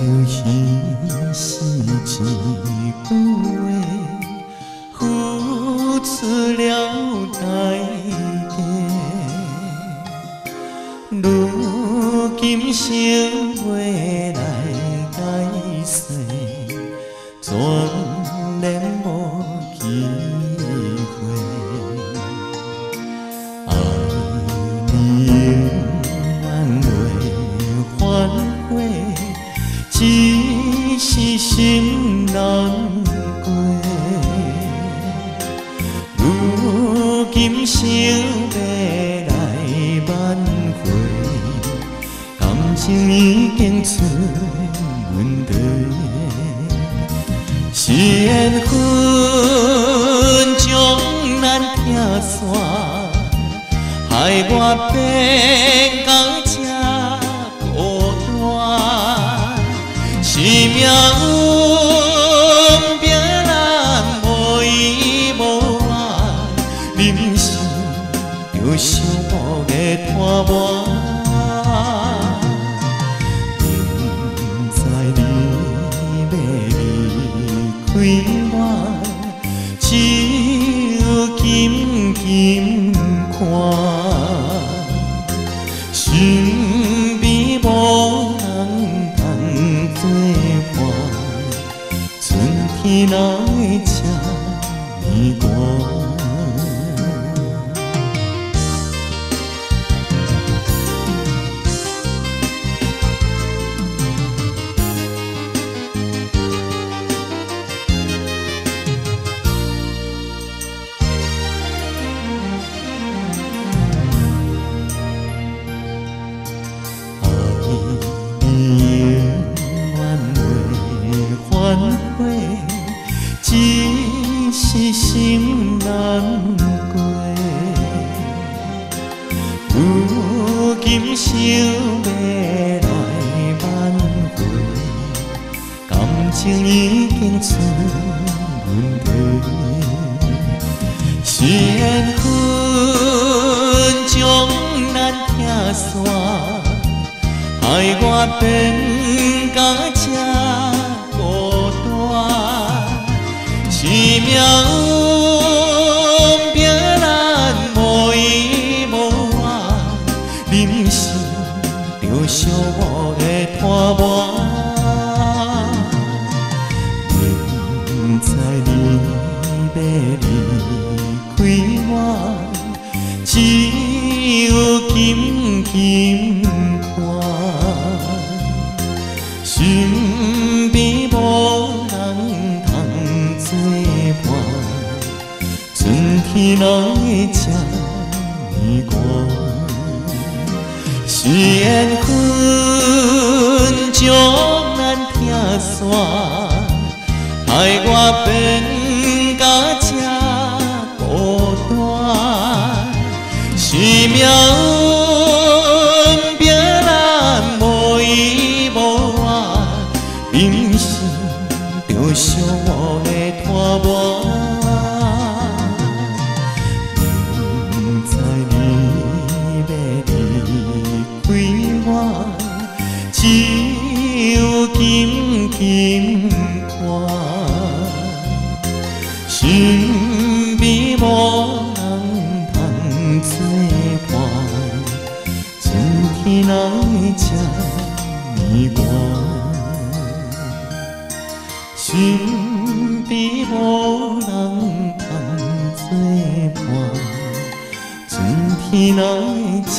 就彼时一句话，付出了代价，如今想回来解释，全然无机会。爱你永远袂反悔，只是心难过。如今想要来挽回，感情已经出问题。是缘分将咱拆散，害我变到这孤单。是命运拼咱无依无靠，人生就寂寞的拖磨。明知你要离开我，只有紧紧看，身边无人通作伴，春天哪会这呢寒？只是心难过，如今想要来挽回，感情已经出问题。是缘分将咱拆散，害我变到这孤单。是命运拼咱无依无靠，人生就寂寞的拖磨。明知你要离开我，只有紧紧看，身边无人作伴，春天哪会这呢寒？是缘分将咱拆散，害我变到这孤单。是命运拼咱无依无靠，人生就寂寞的拖磨。明知你要离开我，只有紧紧看，身边无人通作伴，春天哪会这呢寒？身边无人通作伴，春天哪会这